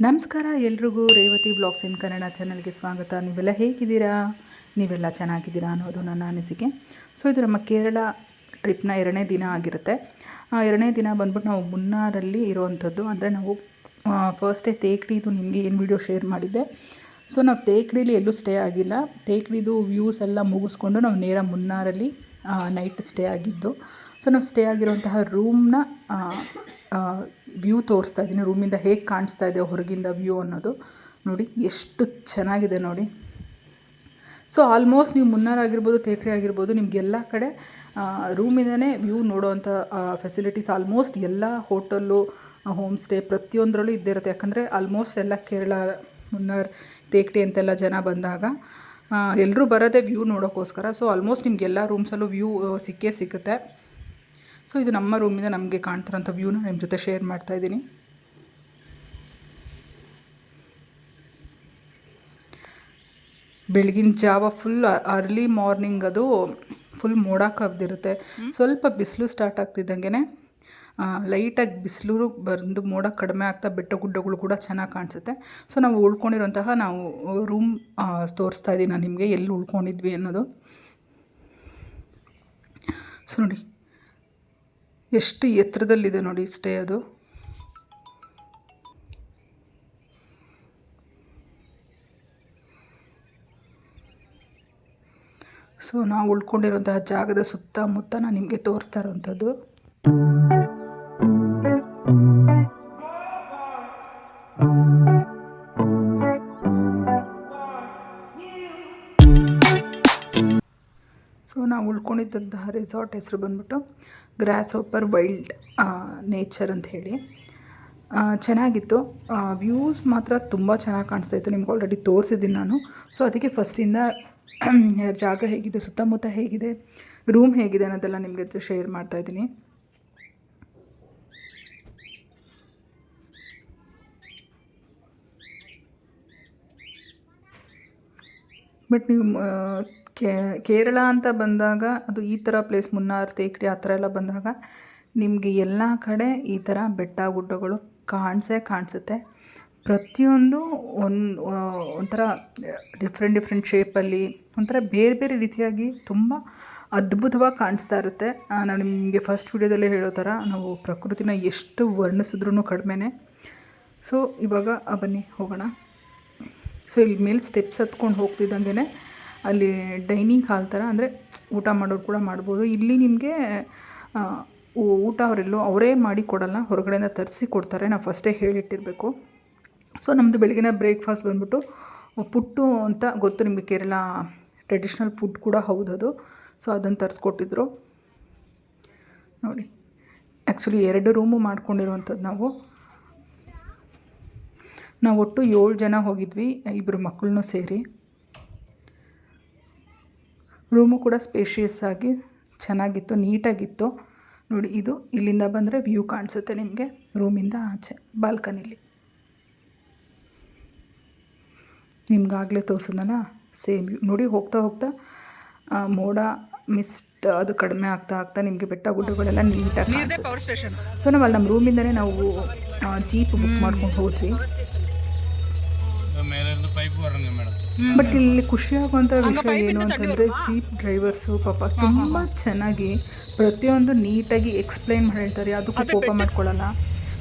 ನಮಸ್ಕಾರ ಎಲ್ರಿಗೂ ರೇವತಿ ಬ್ಲಾಗ್ಸ್ ಇನ್ ಕನ್ನಡ ಚಾನಲ್ಗೆ ಸ್ವಾಗತ. ನೀವೆಲ್ಲ ಹೇಗಿದ್ದೀರಾ? ನೀವೆಲ್ಲ ಚೆನ್ನಾಗಿದ್ದೀರಾ ಅನ್ನೋದು ನನ್ನ ಅನಿಸಿಕೆ. ಸೊ ಇದು ನಮ್ಮ ಕೇರಳ ಟ್ರಿಪ್ನ 2ನೇ ದಿನ ಆಗಿರುತ್ತೆ. 2ನೇ ದಿನ ಬಂದ್ಬಿಟ್ಟು ನಾವು ಮುನ್ನಾರಲ್ಲಿ ಇರೋವಂಥದ್ದು. ಅಂದರೆ ನಾವು ಫಸ್ಟ್ ಡೇ ತೇಕ್ಡಿದು ನಿಮಗೆ ಏನು ವಿಡಿಯೋ ಶೇರ್ ಮಾಡಿದ್ದೆ. ಸೊ ನಾವು ತೇಕ್ಡಿಲಿ ಎಲ್ಲೂ ಸ್ಟೇ ಆಗಿಲ್ಲ. ತೇಕ್ಡಿದು ವ್ಯೂಸ್ ಎಲ್ಲ ಮುಗಿಸ್ಕೊಂಡು ನಾವು ನೇರ ಮುನ್ನಾರಲ್ಲಿ ನೈಟ್ ಸ್ಟೇ ಆಗಿದ್ದು. ಸೊ ನಾವು ಸ್ಟೇ ಆಗಿರುವಂತಹ ರೂಮ್ನ ವ್ಯೂ ತೋರಿಸ್ತಾ ಇದ್ದೀನಿ. ರೂಮಿಂದ ಹೇಗೆ ಕಾಣಿಸ್ತಾ ಇದೆ ಹೊರಗಿಂದ ವ್ಯೂ ಅನ್ನೋದು ನೋಡಿ, ಎಷ್ಟು ಚೆನ್ನಾಗಿದೆ ನೋಡಿ. ಸೊ ಆಲ್ಮೋಸ್ಟ್ ನೀವು ಮುನ್ನಾರ್ ಆಗಿರ್ಬೋದು, ತೇಕ್ಡಿ ಆಗಿರ್ಬೋದು, ನಿಮಗೆಲ್ಲ ಕಡೆ ರೂಮಿಂದನೇ ವ್ಯೂ ನೋಡೋವಂಥ ಫೆಸಿಲಿಟೀಸ್ ಆಲ್ಮೋಸ್ಟ್ ಎಲ್ಲ ಹೋಟೆಲ್ಲು, ಹೋಮ್ ಸ್ಟೇ ಪ್ರತಿಯೊಂದರಲ್ಲೂ ಇದ್ದೇ ಇರುತ್ತೆ. ಯಾಕಂದರೆ ಆಲ್ಮೋಸ್ಟ್ ಎಲ್ಲ ಕೇರಳ, ಮುನ್ನಾರ್, ತೇಕ್ಡಿ ಅಂತೆಲ್ಲ ಜನ ಬಂದಾಗ ಎಲ್ಲರೂ ಬರೋದೇ ವ್ಯೂ ನೋಡೋಕ್ಕೋಸ್ಕರ. ಸೊ ಆಲ್ಮೋಸ್ಟ್ ನಿಮಗೆಲ್ಲ ರೂಮ್ಸಲ್ಲೂ ವ್ಯೂ ಸಿಕ್ಕೇ ಸಿಗುತ್ತೆ. ಸೊ ಇದು ನಮ್ಮ ರೂಮಿಂದ ನಮಗೆ ಕಾಣ್ತಿರೋಂಥ ವ್ಯೂನ ನಿಮ್ಮ ಜೊತೆ ಶೇರ್ ಮಾಡ್ತಾಯಿದ್ದೀನಿ. ಬೆಳಗಿನ ಜಾವ ಫುಲ್ ಅರ್ಲಿ ಮಾರ್ನಿಂಗ್ ಅದು ಫುಲ್ ಮೋಡ ಕವಿದಿರುತ್ತೆ. ಸ್ವಲ್ಪ ಬಿಸಿಲು ಸ್ಟಾರ್ಟ್ ಆಗ್ತಿದ್ದಂಗೆ ಲೈಟಾಗಿ ಬಿಸಿಲು ಬಂದು ಮೋಡ ಕಡಿಮೆ ಆಗ್ತಾ ಬೆಟ್ಟ ಗುಡ್ಡಗಳು ಕೂಡ ಚೆನ್ನಾಗಿ ಕಾಣಿಸುತ್ತೆ. ಸೊ ನಾವು ಉಳ್ಕೊಂಡಿರೋಂತಹ ರೂಮ್ ತೋರಿಸ್ತಾ ಇದ್ದೀನಿ ನಾನು ನಿಮಗೆ, ಎಲ್ಲಿ ಉಳ್ಕೊಂಡಿದ್ವಿ ಅನ್ನೋದು. ಸೊ ನೋಡಿ ಎಷ್ಟು ಎತ್ತರದಲ್ಲಿದೆ ನೋಡಿ ಸ್ಟೇ ಅದು. ಸೊ ನಾವು ಉಳ್ಕೊಂಡಿರೋಂತಹ ಜಾಗದ ಸುತ್ತಮುತ್ತ ನಾನು ನಿಮಗೆ ತೋರಿಸ್ತಾ ಇರೋವಂಥದ್ದು. ಸೊ ನಾವು ಉಳ್ಕೊಂಡಿದ್ದಂತಹ ರೆಸಾರ್ಟ್ ಹೆಸರು ಬಂದ್ಬಿಟ್ಟು ಗ್ರಾಸ್ ಹೋಪರ್ ವೈಲ್ಡ್ ನೇಚರ್ ಅಂತ ಹೇಳಿ. ಚೆನ್ನಾಗಿತ್ತು. ವ್ಯೂಸ್ ಮಾತ್ರ ತುಂಬ ಚೆನ್ನಾಗಿ ಕಾಣಿಸ್ತಾಯಿತ್ತು. ನಿಮ್ಗೆ ಆಲ್ರೆಡಿ ತೋರಿಸಿದ್ದೀನಿ ನಾನು. ಸೊ ಅದಕ್ಕೆ ಫಸ್ಟಿಂದ ಜಾಗ ಹೇಗಿದೆ, ಸುತ್ತಮುತ್ತ ಹೇಗಿದೆ, ರೂಮ್ ಹೇಗಿದೆ ಅನ್ನೋದೆಲ್ಲ ನಿಮಗೆ ಶೇರ್ ಮಾಡ್ತಾಯಿದ್ದೀನಿ. ಬಟ್ ನೀವು ಕೇರಳ ಅಂತ ಬಂದಾಗ ಅದು ಈ ಥರ ಪ್ಲೇಸ್, ಮುನ್ನಾರ್, ತೇಕ್ಡಿ ಆ ಥರ ಎಲ್ಲ ಬಂದಾಗ ನಿಮಗೆ ಎಲ್ಲ ಕಡೆ ಈ ಥರ ಬೆಟ್ಟ ಗುಡ್ಡಗಳು ಕಾಣಿಸುತ್ತೆ. ಪ್ರತಿಯೊಂದು ಒಂಥರ ಡಿಫ್ರೆಂಟ್ ಶೇಪಲ್ಲಿ, ಒಂಥರ ಬೇರೆ ಬೇರೆ ರೀತಿಯಾಗಿ ತುಂಬ ಅದ್ಭುತವಾಗಿ ಕಾಣಿಸ್ತಾ ಇರುತ್ತೆ. ನಾನು ನಿಮಗೆ ಫಸ್ಟ್ ವಿಡಿಯೋದಲ್ಲೇ ಹೇಳೋ ಥರ ನಾವು ಪ್ರಕೃತಿನ ಎಷ್ಟು ವರ್ಣಿಸಿದ್ರೂ ಕಡಿಮೆನೇ. ಸೊ ಇವಾಗ ಬನ್ನಿ ಹೋಗೋಣ. ಸೊ ಇಲ್ಲಿ ಮೇಲೆ ಸ್ಟೆಪ್ಸ್ ಹತ್ಕೊಂಡು ಹೋಗ್ತಿದ್ದಂಗೆ ಅಲ್ಲಿ ಡೈನಿಂಗ್ ಹಾಲ್ ಥರ, ಅಂದರೆ ಊಟ ಮಾಡೋರು ಕೂಡ ಮಾಡ್ಬೋದು. ಇಲ್ಲಿ ನಿಮಗೆ ಊಟ ಅವರೇ ಮಾಡಿ ಕೊಡಲ್ಲ, ಹೊರಗಡೆಯಿಂದ ತರಿಸಿ ಕೊಡ್ತಾರೆ. ನಾವು ಫಸ್ಟೇ ಹೇಳಿಟ್ಟಿರಬೇಕು. ಸೊ ನಮ್ಮದು ಬೆಳಗಿನ ಬ್ರೇಕ್ಫಾಸ್ಟ್ ಬಂದ್ಬಿಟ್ಟು ಪುಟ್ಟು ಅಂತ ಗೊತ್ತು ನಿಮಗೆ, ಕೇರಳ ಟ್ರೆಡಿಷ್ನಲ್ ಫುಡ್ ಕೂಡ ಹೌದದು. ಸೊ ಅದನ್ನು ತರಿಸ್ಕೊಟ್ಟಿದ್ರು ನೋಡಿ. ಆ್ಯಕ್ಚುಲಿ 2 ರೂಮು ಮಾಡ್ಕೊಂಡಿರುವಂಥದ್ದು ನಾವು ಒಟ್ಟು 7 ಜನ ಹೋಗಿದ್ವಿ, 2 ಮಕ್ಕಳನ್ನೂ ಸೇರಿ. ರೂಮು ಕೂಡ ಸ್ಪೇಷಿಯಸ್ ಆಗಿ ಚೆನ್ನಾಗಿತ್ತು, ನೀಟಾಗಿತ್ತು ನೋಡಿ. ಇದು ಇಲ್ಲಿಂದ ಬಂದರೆ ವ್ಯೂ ಕಾಣಿಸುತ್ತೆ ನಿಮಗೆ ರೂಮಿಂದ ಆಚೆ ಬಾಲ್ಕನಿಲಿ. ನಿಮ್ಗಾಗಲೇ ತೋರಿಸಿದ್ನಲ್ಲ ಸೇಮ್ ವ್ಯೂ ನೋಡಿ. ಹೋಗ್ತಾ ಹೋಗ್ತಾ ಮೋಡ ಮಿಸ್ಟ್ ಅದು ಕಡಿಮೆ ಆಗ್ತಾ ನಿಮಗೆ ಬೆಟ್ಟ ಗುಡ್ಡಗಳೆಲ್ಲ ನೀಟಾಗಿ ಕಾಣಿಸುತ್ತೆ. ಸೊ ನಾವು ಅಲ್ಲಿ ನಮ್ಮ ರೂಮಿಂದನೇ ನಾವು ಜೀಪ್ ಬುಕ್ ಮಾಡ್ಕೊಂಡು ಹೋದ್ವಿ. ಬಟ್ ಇಲ್ಲಿ ಖುಷಿಯಾಗುವಂಥ ವಿಷಯ ಏನು ಅಂತಂದರೆ, ಜೀಪ್ ಡ್ರೈವರ್ಸು ಪಾಪ ತುಂಬ ಚೆನ್ನಾಗಿ ಪ್ರತಿಯೊಂದು ನೀಟಾಗಿ ಎಕ್ಸ್ಪ್ಲೈನ್ ಮಾಡಿ ಹೇಳ್ತಾರೆ. ಅದಕ್ಕೂ ಕೋಪ ಮಾಡ್ಕೊಳ್ಳಲ್ಲ.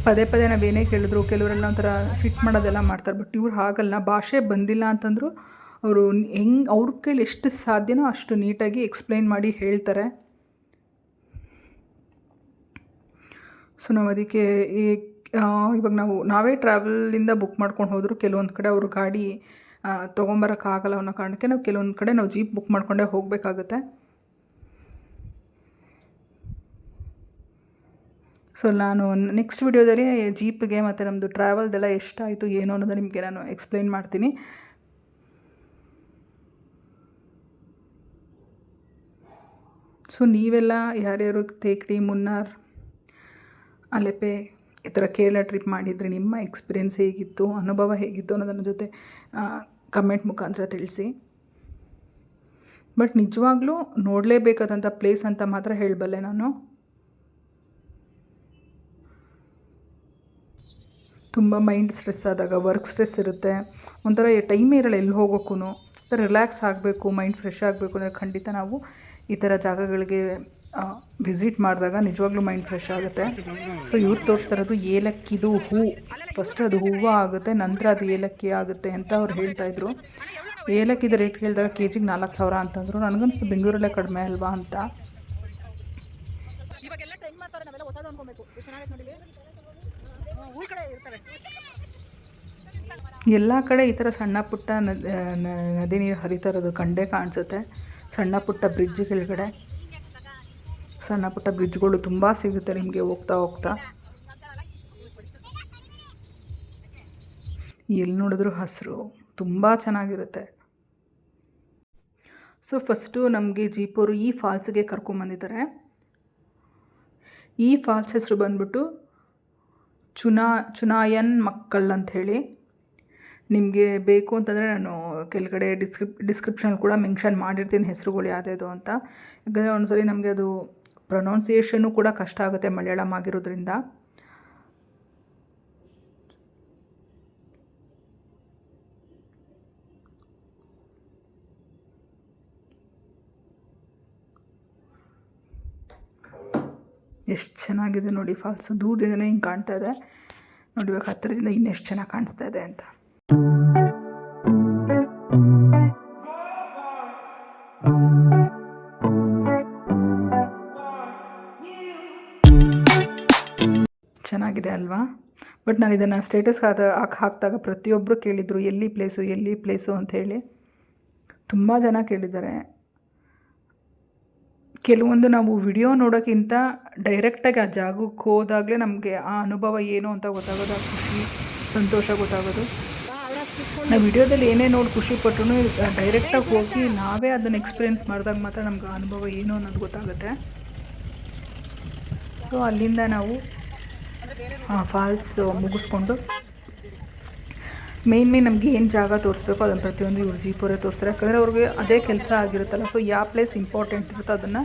ಪದೇ ನಾವೇನೇ ಕೇಳಿದ್ರು ಕೆಲವರೆಲ್ಲ ಒಂಥರ ಸಿಟ್ಟು ಮಾಡೋದೆಲ್ಲ ಮಾಡ್ತಾರೆ. ಬಟ್ ಇವ್ರು ಹಾಗಲ್ಲ. ಭಾಷೆ ಬಂದಿಲ್ಲ ಅಂತಂದರೂ ಅವರು ಅವ್ರ ಕೈಲಿ ಎಷ್ಟು ಸಾಧ್ಯನೋ ಅಷ್ಟು ನೀಟಾಗಿ ಎಕ್ಸ್ಪ್ಲೈನ್ ಮಾಡಿ ಹೇಳ್ತಾರೆ. ಸೊ ನಾವು ಅದಕ್ಕೆ ಇವಾಗ ನಾವೇ ಟ್ರಾವೆಲಿಂದ ಬುಕ್ ಮಾಡ್ಕೊಂಡು ಹೋದರೂ ಕೆಲವೊಂದು ಕಡೆ ಅವರು ಗಾಡಿ ತೊಗೊಂಬರೋಕ್ಕಾಗಲ್ಲ ಅನ್ನೋ ಕಾರಣಕ್ಕೆ ನಾವು ಕೆಲವೊಂದು ಕಡೆ ಜೀಪ್ ಬುಕ್ ಮಾಡ್ಕೊಂಡೇ ಹೋಗಬೇಕಾಗುತ್ತೆ. ಸೊ ನಾನು ನೆಕ್ಸ್ಟ್ ವಿಡಿಯೋದಲ್ಲಿ ಜೀಪ್ಗೆ ಮತ್ತು ನಮ್ಮದು ಟ್ರಾವೆಲ್ದೆಲ್ಲ ಎಷ್ಟಾಯಿತು ಏನು ಅನ್ನೋದು ನಿಮಗೆ ನಾನು ಎಕ್ಸ್ಪ್ಲೈನ್ ಮಾಡ್ತೀನಿ. ಸೊ ನೀವೆಲ್ಲ ಯಾರ್ಯಾರು ತೇಕ್ಡಿ, ಮುನ್ನಾರ್, ಅಲೆಪೆ ಈ ಥರ ಕೇರಳ ಟ್ರಿಪ್ ಮಾಡಿದರೆ ನಿಮ್ಮ ಎಕ್ಸ್ಪೀರಿಯೆನ್ಸ್ ಹೇಗಿತ್ತು, ಅನುಭವ ಹೇಗಿತ್ತು ಅನ್ನೋದನ್ನ ಜೊತೆ ಕಮೆಂಟ್ ಮುಖಾಂತರ ತಿಳಿಸಿ. ಬಟ್ ನಿಜವಾಗ್ಲೂ ನೋಡಲೇಬೇಕಾದಂಥ ಪ್ಲೇಸ್ ಅಂತ ಮಾತ್ರ ಹೇಳಬಲ್ಲೆ ನಾನು. ತುಂಬ ಮೈಂಡ್ ಸ್ಟ್ರೆಸ್ ಆದಾಗ, ವರ್ಕ್ ಸ್ಟ್ರೆಸ್ ಇರುತ್ತೆ, ಒಂಥರ ಟೈಮೇ ಇರಲ್ಲ ಎಲ್ಲಿ ಹೋಗೋಕ್ಕೂ, ಒಂಥರ ರಿಲ್ಯಾಕ್ಸ್ ಆಗಬೇಕು, ಮೈಂಡ್ ಫ್ರೆಶ್ ಆಗಬೇಕು ಅಂದರೆ ಖಂಡಿತ ನಾವು ಈ ಥರ ಜಾಗಗಳಿಗೆ ವಿಸಿಟ್ ಮಾಡಿದಾಗ ನಿಜವಾಗ್ಲೂ ಮೈಂಡ್ ಫ್ರೆಶ್ ಆಗುತ್ತೆ. ಸೊ ಇವ್ರು ತೋರಿಸ್ತಾ ಇರೋದು ಏಲಕ್ಕಿದು ಹೂ, ಫಸ್ಟ್ ಅದು ಹೂವು ಆಗುತ್ತೆ, ನಂತರ ಅದು ಏಲಕ್ಕಿ ಆಗುತ್ತೆ ಅಂತ ಅವ್ರು ಹೇಳ್ತಾಯಿದ್ರು. ಏಲಕ್ಕಿದ ರೇಟ್ ಕೇಳಿದಾಗ ಕೆಜಿಗೆ 4,000 ಅಂತಂದರು. ನನಗನ್ನಿಸ್ತು ಬೆಂಗಳೂರಲ್ಲೇ ಕಡಿಮೆ ಅಲ್ವಾ ಅಂತ. ಎಲ್ಲ ಕಡೆ ಈ ಥರ ಸಣ್ಣ ಪುಟ್ಟ ನದಿ ನೀರು ಹರಿತಾ ಇರೋದು ಕಂಡೇ ಕಾಣಿಸುತ್ತೆ. ಸಣ್ಣ ಪುಟ್ಟ ಬ್ರಿಡ್ಜ್ ಕೆಳಗಡೆ ಸಣ್ಣ ಪುಟ್ಟ ಬ್ರಿಡ್ಜ್ಗಳು ತುಂಬ ಸಿಗುತ್ತೆ ನಿಮಗೆ ಹೋಗ್ತಾ ಹೋಗ್ತಾ. ಎಲ್ಲಿ ನೋಡಿದ್ರು ಹಸಿರು ತುಂಬ ಚೆನ್ನಾಗಿರುತ್ತೆ. ಸೊ ಫಸ್ಟು ನಮಗೆ ಜೀಪವರು ಈ ಫಾಲ್ಸ್ಗೆ ಕರ್ಕೊಂಬಂದಿದ್ದಾರೆ. ಈ ಫಾಲ್ಸ್ ಹೆಸರು ಬಂದ್ಬಿಟ್ಟು ಚುನಾಯನ್ ಮಕ್ಕಳ್ ಅಂಥೇಳಿ. ನಿಮಗೆ ಬೇಕು ಅಂತಂದರೆ ನಾನು ಕೆಳಗಡೆ ಡಿಸ್ಕ್ರಿಪ್ಷನ್ ಕೂಡ ಮೆನ್ಷನ್ ಮಾಡಿರ್ತೀನಿ ಹೆಸರುಗಳು ಯಾವುದ್ಯಾವುದು ಅಂತ. ಯಾಕಂದರೆ ಒಂದ್ಸರಿ ನಮಗೆ ಅದು ಪ್ರೊನೌನ್ಸಿಯೇಷನ್ನು ಕೂಡ ಕಷ್ಟ ಆಗುತ್ತೆ ಮಲಯಾಳಂ ಆಗಿರೋದ್ರಿಂದ. ಎಷ್ಟು ಚೆನ್ನಾಗಿದೆ ನೋಡಿ ಫಾಲ್ಸು, ದೂರದಿಂದನೇ ಹಿಂಗೆ ಕಾಣ್ತಾ ಇದೆ ನೋಡಿ. ಇವಾಗ ಹತ್ತಿರದಿಂದ ಇನ್ನೆಷ್ಟು ಚೆನ್ನಾಗಿ ಕಾಣಿಸ್ತಾ ಇದೆ ಅಂತ. ಚೆನ್ನಾಗಿದೆ ಅಲ್ವಾ? ಬಟ್ ನಾನು ಇದನ್ನು ಸ್ಟೇಟಸ್ ಹಾಕಿದಾಗ ಪ್ರತಿಯೊಬ್ಬರು ಕೇಳಿದರು ಎಲ್ಲಿ ಪ್ಲೇಸು ಅಂಥೇಳಿ. ತುಂಬ ಜನ ಕೇಳಿದ್ದಾರೆ. ಕೆಲವೊಂದು ನಾವು ವಿಡಿಯೋ ನೋಡೋಕ್ಕಿಂತ ಡೈರೆಕ್ಟಾಗಿ ಆ ಜಾಗಕ್ಕೆ ಹೋದಾಗಲೇ ನಮಗೆ ಆ ಅನುಭವ ಏನು ಅಂತ ಗೊತ್ತಾಗೋದು, ಆ ಖುಷಿ ಸಂತೋಷ ಗೊತ್ತಾಗೋದು. ನಾವು ವಿಡಿಯೋದಲ್ಲಿ ಏನೇ ನೋಡಿ ಖುಷಿಪಟ್ಟರು ಡೈರೆಕ್ಟಾಗಿ ಹೋಗಿ ನಾವೇ ಅದನ್ನು ಎಕ್ಸ್ಪೀರಿಯೆನ್ಸ್ ಮಾಡಿದಾಗ ಮಾತ್ರ ನಮ್ಗೆ ಆ ಅನುಭವ ಏನು ಅನ್ನೋದು ಗೊತ್ತಾಗುತ್ತೆ. ಸೊ ಅಲ್ಲಿಂದ ನಾವು ಫಾಲ್ಸ್ ಮುಗಿಸ್ಕೊಂಡು ಮೇನ್ ನಮಗೆ ಏನು ಜಾಗ ತೋರಿಸ್ಬೇಕು ಅದನ್ನು ಪ್ರತಿಯೊಂದು ಇವ್ರು ಜೀಪವರೇ ತೋರಿಸ್ತಾರೆ. ಯಾಕಂದರೆ ಅವ್ರಿಗೆ ಅದೇ ಕೆಲಸ ಆಗಿರುತ್ತಲ್ಲ. ಸೊ ಯಾವ ಪ್ಲೇಸ್ ಇಂಪಾರ್ಟೆಂಟ್ ಇರುತ್ತೋ ಅದನ್ನು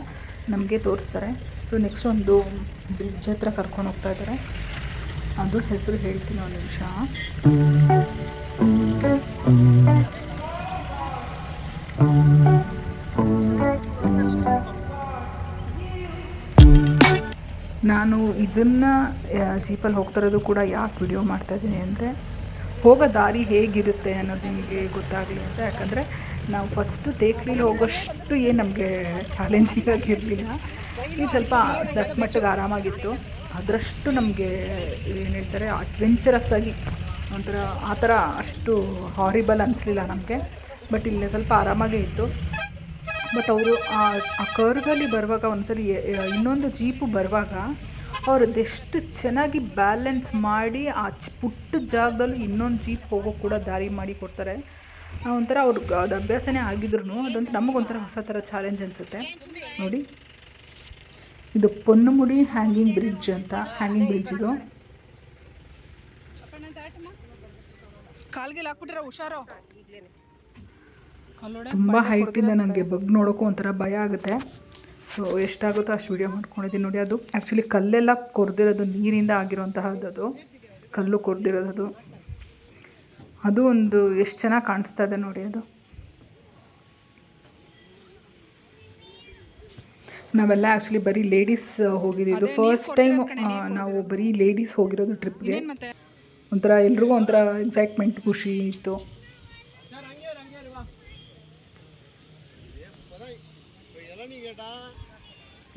ನಮಗೆ ತೋರಿಸ್ತಾರೆ. ಸೊ ನೆಕ್ಸ್ಟ್ ಒಂದು ಬ್ರಿಡ್ಜ್ ಹತ್ರ ಕರ್ಕೊಂಡು ಹೋಗ್ತಾ ಇದ್ದಾರೆ. ಅದು ಹೆಸರು ಹೇಳ್ತೀನಿ ಒಂದು ನಿಮಿಷ. ನಾನು ಇದನ್ನು ಜೀಪಲ್ಲಿ ಹೋಗ್ತಾ ಇರೋದು ಕೂಡ ಯಾಕೆ ವಿಡಿಯೋ ಮಾಡ್ತಾಯಿದ್ದೀನಿ ಅಂದರೆ ಹೋಗೋ ದಾರಿ ಹೇಗಿರುತ್ತೆ ಅನ್ನೋದು ನಿಮಗೆ ಗೊತ್ತಾಗಲಿ ಅಂತ. ಯಾಕಂದರೆ ನಾವು ಫಸ್ಟು ತೇಕ್ಲೀಲಿ ಹೋಗೋಷ್ಟು ಏನು ನಮಗೆ ಚಾಲೆಂಜಿಂಗ್ ಆಗಿರಲಿಲ್ಲ. ಇದು ಸ್ವಲ್ಪ ದಟ್ಟಮಟ್ಟಿಗೆ ಆರಾಮಾಗಿತ್ತು. ಅದರಷ್ಟು ನಮಗೆ ಏನು ಹೇಳ್ತಾರೆ ಅಡ್ವೆಂಚರಸ್ ಆಗಿ ಒಂಥರ ಆ ಥರ ಅಷ್ಟು ಹಾರಿಬಲ್ ಅನಿಸ್ಲಿಲ್ಲ ನಮಗೆ. ಬಟ್ ಇಲ್ಲಿ ಸ್ವಲ್ಪ ಆರಾಮಾಗೇ ಇತ್ತು. ಬಟ್ ಅವರು ಆ ಕರ್ವಲ್ಲಿ ಬರುವಾಗ ಒಂದ್ಸಲಿ ಇನ್ನೊಂದು ಜೀಪು ಬರುವಾಗ ಅವ್ರದ್ದೆಷ್ಟು ಚೆನ್ನಾಗಿ ಬ್ಯಾಲೆನ್ಸ್ ಮಾಡಿ ಆ ಪುಟ್ಟ ಜಾಗದಲ್ಲೂ ಇನ್ನೊಂದು ಜೀಪ್ ಹೋಗೋಕೆ ಕೂಡ ದಾರಿ ಮಾಡಿ ಕೊಡ್ತಾರೆ. ಒಂಥರ ಅವ್ರಿಗೆ ಅದು ಅಭ್ಯಾಸನೇ ಆಗಿದ್ರು ಅದಂತೂ ನಮಗೊಂಥರ ಹೊಸ ಥರ ಚಾಲೆಂಜ್ ಅನಿಸುತ್ತೆ ನೋಡಿ. ಇದು ಪೊನ್ನಮುಡಿ ಹ್ಯಾಂಗಿಂಗ್ ಬ್ರಿಡ್ಜ್ ಅಂತ, ಹ್ಯಾಂಗಿಂಗ್ ಬ್ರಿಡ್ಜ್ ಇದು. ತುಂಬ ಹೈಟಿಂದ ನನಗೆ ಬಗ್ ನೋಡೋಕ್ಕೂ ಒಂಥರ ಭಯ ಆಗುತ್ತೆ. ಸೊ ಎಷ್ಟಾಗುತ್ತೋ ಅಷ್ಟು ವೀಡಿಯೋ ಮಾಡ್ಕೊಂಡಿದ್ದೀನಿ ನೋಡಿ. ಅದು ಆ್ಯಕ್ಚುಲಿ ಕಲ್ಲೆಲ್ಲ ಕೊರೆದಿರೋದು, ನೀರಿಂದ ಆಗಿರೋಂತಹದ್ದು ಕಲ್ಲು ಕೊರೆದಿರೋದು. ಅದು ಒಂದು ಎಷ್ಟು ಚೆನ್ನಾಗಿ ಕಾಣಿಸ್ತಾ ಇದೆ ನೋಡಿ. ಅದು ನಾವೆಲ್ಲ ಆ್ಯಕ್ಚುಲಿ ಬರೀ ಲೇಡೀಸ್ ಹೋಗಿದ್ದು ಫಸ್ಟ್ ಟೈಮ್. ನಾವು ಬರೀ ಲೇಡೀಸ್ ಹೋಗಿರೋದು ಟ್ರಿಪ್ಗೆ. ಒಂಥರ ಎಲ್ರಿಗೂ ಒಂಥರ ಎಕ್ಸೈಟ್ಮೆಂಟ್, ಖುಷಿ ಇತ್ತು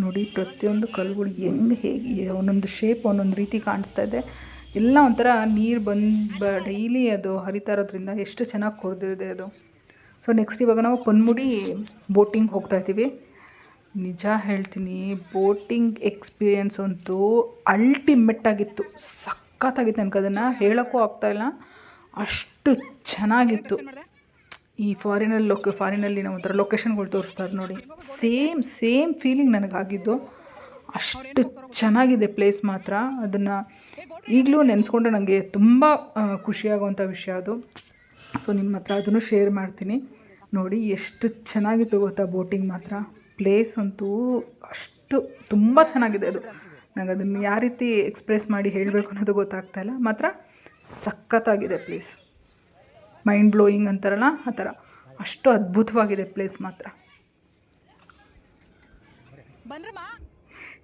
ನೋಡಿ. ಪ್ರತಿಯೊಂದು ಕಲ್ಲುಗಳು ಹೇಗೆ ಒಂದೊಂದು ಶೇಪ್ ಒಂದೊಂದು ರೀತಿ ಕಾಣಿಸ್ತಾ ಇದೆ. ಎಲ್ಲ ಒಂಥರ ನೀರು ಡೈಲಿ ಅದು ಹರಿತಾ ಇರೋದ್ರಿಂದ ಎಷ್ಟು ಚೆನ್ನಾಗಿ ಕೊರೆದಿದೆ ಅದು. ಸೊ ನೆಕ್ಸ್ಟ್ ಇವಾಗ ನಾವು ಪೊನ್ಮುಡಿ ಬೋಟಿಂಗ್ ಹೋಗ್ತಾಯಿದ್ದೀವಿ. ನಿಜ ಹೇಳ್ತೀನಿ, ಬೋಟಿಂಗ್ ಎಕ್ಸ್ಪೀರಿಯೆನ್ಸ್ ಅಂತೂ ಅಲ್ಟಿಮೇಟ್ ಆಗಿತ್ತು, ಸಖತ್ತಾಗಿತ್ತು. ನನಗೆ ಅದನ್ನು ಹೇಳೋಕ್ಕೂ ಆಗ್ತಾಯಿಲ್ಲ, ಅಷ್ಟು ಚೆನ್ನಾಗಿತ್ತು. ಈ ಫಾರಿನಲ್ಲಿ ನಾವು ಒಂಥರ ಲೊಕೇಶನ್ಗಳು ತೋರಿಸ್ತಾರೆ ನೋಡಿ, ಸೇಮ್ ಫೀಲಿಂಗ್ ನನಗಾಗಿದ್ದು. ಅಷ್ಟು ಚೆನ್ನಾಗಿದೆ ಪ್ಲೇಸ್ ಮಾತ್ರ. ಅದನ್ನು ಈಗಲೂ ನೆನೆಸ್ಕೊಂಡ್ರೆ ನನಗೆ ತುಂಬ ಖುಷಿಯಾಗುವಂಥ ವಿಷಯ ಅದು. ಸೊ ನಿಮ್ಮ ಹತ್ರ ಅದನ್ನು ಶೇರ್ ಮಾಡ್ತೀನಿ ನೋಡಿ. ಎಷ್ಟು ಚೆನ್ನಾಗಿತ್ತು ಗೊತ್ತಾ ಬೋಟಿಂಗ್ ಮಾತ್ರ. ಪ್ಲೇಸ್ ಅಂತೂ ಅಷ್ಟು ತುಂಬ ಚೆನ್ನಾಗಿದೆ ಅದು. ನನಗೆ ಅದನ್ನು ಯಾವ ರೀತಿ ಎಕ್ಸ್ಪ್ರೆಸ್ ಮಾಡಿ ಹೇಳಬೇಕು ಅನ್ನೋದು ಗೊತ್ತಾಗ್ತಾಯಿಲ್ಲ. ಮಾತ್ರ ಸಖತ್ತಾಗಿದೆ ಪ್ಲೇಸ್. ಮೈಂಡ್ ಬ್ಲೋಯಿಂಗ್ ಅಂತಾರಲ್ಲ ಆ ಥರ, ಅಷ್ಟು ಅದ್ಭುತವಾಗಿದೆ ಪ್ಲೇಸ್ ಮಾತ್ರ.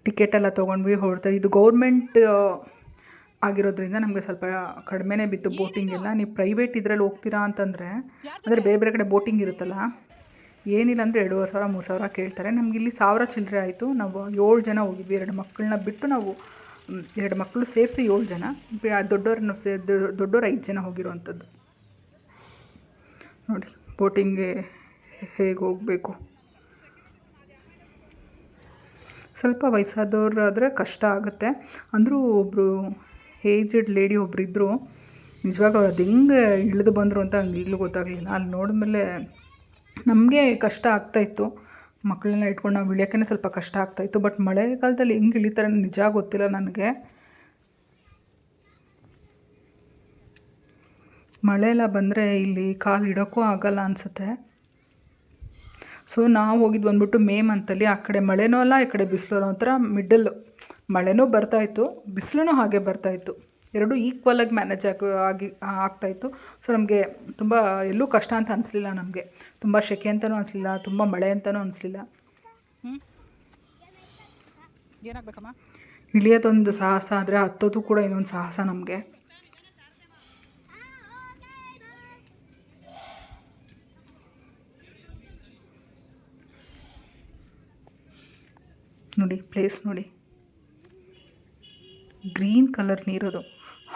ಟಿಕೆಟ್ ಎಲ್ಲ ತೊಗೊಂಡ್ವಿ, ಹೊರಡ್ತಾ. ಇದು ಗೌರ್ಮೆಂಟ್ ಆಗಿರೋದ್ರಿಂದ ನಮಗೆ ಸ್ವಲ್ಪ ಕಡಿಮೆನೇ ಬಿತ್ತು ಬೋಟಿಂಗ್ ಎಲ್ಲ. ನೀವು ಪ್ರೈವೇಟ್ ಇದರಲ್ಲಿ ಹೋಗ್ತೀರಾ ಅಂತಂದರೆ, ಅಂದರೆ ಬೇರೆ ಬೇರೆ ಕಡೆ ಬೋಟಿಂಗ್ ಇರುತ್ತಲ್ಲ, ಏನಿಲ್ಲ ಅಂದರೆ 2,500 3,000 ಕೇಳ್ತಾರೆ. ನಮ್ಗೆ ಇಲ್ಲಿ 1,000 ಚಿಲ್ಲರೆ ಆಯಿತು. ನಾವು 7 ಜನ ಹೋಗಿದ್ವಿ. 2 ಮಕ್ಕಳನ್ನ ಬಿಟ್ಟು ನಾವು 2 ಮಕ್ಕಳು ಸೇರಿಸಿ 7 ಜನ, ದೊಡ್ಡವ್ರನ್ನ ದೊಡ್ಡವ್ರು 5 ಜನ ಹೋಗಿರೋವಂಥದ್ದು. ನೋಡಿ ಬೋಟಿಂಗ್ಗೆ ಹೇಗೆ ಹೋಗಬೇಕು. ಸ್ವಲ್ಪ ವಯಸ್ಸಾದವ್ರಾದರೆ ಕಷ್ಟ ಆಗುತ್ತೆ. ಅಂದರೂ ಒಬ್ಬರು ಏಜ್ಡ್ ಲೇಡಿ ಒಬ್ರು ಇದ್ದರು. ನಿಜವಾಗ್ಲೂ ಅದು ಹೆಂಗೆ ಇಳಿದು ಬಂದರು ಅಂತ ನನಗೆ ಈಗಲೂ ಗೊತ್ತಾಗಲಿಲ್ಲ. ಅಲ್ಲಿ ನೋಡಿದ್ಮೇಲೆ ನಮಗೆ ಕಷ್ಟ ಆಗ್ತಾಯಿತ್ತು. ಮಕ್ಕಳನ್ನ ಇಟ್ಕೊಂಡು ನಾವು ಇಳಿಯೋಕ್ಕೇ ಸ್ವಲ್ಪ ಕಷ್ಟ ಆಗ್ತಾಯಿತ್ತು. ಬಟ್ ಮಳೆಗಾಲದಲ್ಲಿ ಹೆಂಗೆ ಇಳಿತಾರೆ ನಿಜ ಗೊತ್ತಿಲ್ಲ ನನಗೆ. ಮಳೆ ಎಲ್ಲ ಬಂದರೆ ಇಲ್ಲಿ ಕಾಲು ಇಡೋಕ್ಕೂ ಆಗಲ್ಲ ಅನಿಸುತ್ತೆ. ಸೊ ನಾವು ಹೋಗಿದ್ದು ಬಂದ್ಬಿಟ್ಟು ಮೇ ಮಂತಲ್ಲಿ. ಆ ಕಡೆ ಮಳೆನೂ ಅಲ್ಲ, ಈ ಕಡೆ ಬಿಸಿಲು ಅಲ್ಲ, ಒಂಥರ ಮಿಡಲ್. ಮಳೆನೂ ಬರ್ತಾಯಿತ್ತು, ಬಿಸಿಲೂ ಹಾಗೆ ಬರ್ತಾಯಿತ್ತು. ಎರಡೂ ಈಕ್ವಲಾಗಿ ಮ್ಯಾನೇಜ್ ಆಗ್ತಾಯಿತ್ತು. ಸೊ ನಮಗೆ ತುಂಬ ಎಲ್ಲೂ ಕಷ್ಟ ಅಂತ ಅನಿಸ್ಲಿಲ್ಲ. ನಮಗೆ ತುಂಬ ಸೆಕೆ ಅಂತಲೂ ಅನಿಸ್ಲಿಲ್ಲ, ತುಂಬ ಮಳೆ ಅಂತಲೂ ಅನಿಸ್ಲಿಲ್ಲ. ಏನಾಗಬೇಕಮ್ಮ, ಇಳಿಯೋದೊಂದು ಸಾಹಸ ಆದರೆ ಹತ್ತೋದು ಕೂಡ ಇನ್ನೊಂದು ಸಾಹಸ ನಮಗೆ. ನೋಡಿ ಪ್ಲೇಸ್ ನೋಡಿ, ಗ್ರೀನ್ ಕಲರ್ ನೀರದು,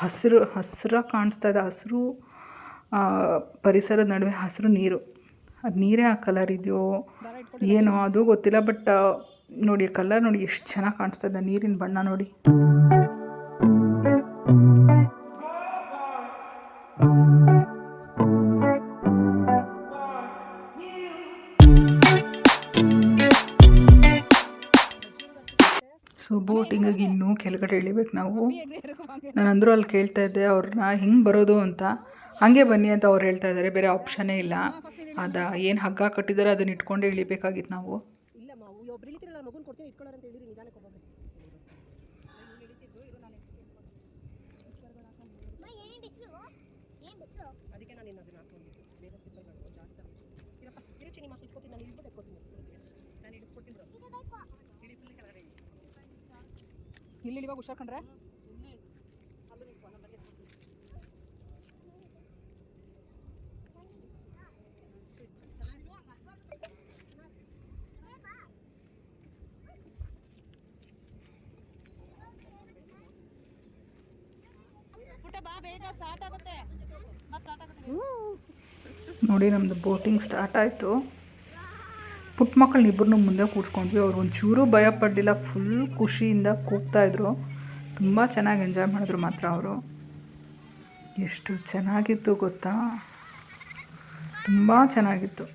ಹಸಿರಾಗಿ ಕಾಣಿಸ್ತಾ ಇದೆ. ಹಸಿರು ಪರಿಸರದ ನಡುವೆ ಹಸಿರು ನೀರು. ಅದು ನೀರೇ ಆ ಕಲರ್ ಇದೆಯೋ ಏನೋ ಅದು ಗೊತ್ತಿಲ್ಲ. ಬಟ್ ನೋಡಿ ಕಲರ್ ನೋಡಿ ಎಷ್ಟು ಚೆನ್ನಾಗಿ ಕಾಣಿಸ್ತಾ ಇದೆ, ನೀರಿನ ಬಣ್ಣ ನೋಡಿ. ಸೊ ಬೋಟಿಂಗಿಗೆ ಇನ್ನೂ ಕೆಳಗಡೆ ಇಳಿಬೇಕು ನಾವು. ನಾನು ಅಂದರೂ ಅಲ್ಲಿ ಕೇಳ್ತಾ ಇದ್ದೆ ಅವ್ರನ್ನ ಹೆಂಗೆ ಬರೋದು ಅಂತ. ಹಾಗೆ ಬನ್ನಿ ಅಂತ ಅವ್ರು ಹೇಳ್ತಾ ಇದ್ದಾರೆ, ಬೇರೆ ಆಪ್ಷನ್ನೇ ಇಲ್ಲ. ಏನು ಹಗ್ಗ ಕಟ್ಟಿದ್ದಾರೆ ಅದನ್ನ ಇಟ್ಕೊಂಡೇ ಇಳಿಬೇಕಾಗಿತ್ತು ನಾವು. ಇಲ್ಲಿ ಇವಾಗ ಹುಷಾರ್ಕೊಂಡ್ರೆ ನೋಡಿ ನಮ್ಮದು ಬೋಟಿಂಗ್ ಸ್ಟಾರ್ಟ್ ಆಯಿತು. ಪುಟ್ಟ ಮಕ್ಕಳನ್ನ ಇಬ್ಬರನ್ನೂ ಮುಂದೆ ಕೂರಿಸ್ಕೊಂಡ್ವಿ. ಅವ್ರು ಒಂಚೂರು ಭಯ ಪಡಲಿಲ್ಲ, ಫುಲ್ ಖುಷಿಯಿಂದ ಕೂಗ್ತಾಯಿದ್ರು. ತುಂಬ ಚೆನ್ನಾಗಿ ಎಂಜಾಯ್ ಮಾಡಿದ್ರು ಮಾತ್ರ ಅವರು. ಎಷ್ಟು ಚೆನ್ನಾಗಿತ್ತು ಗೊತ್ತಾ, ತುಂಬ ಚೆನ್ನಾಗಿತ್ತು.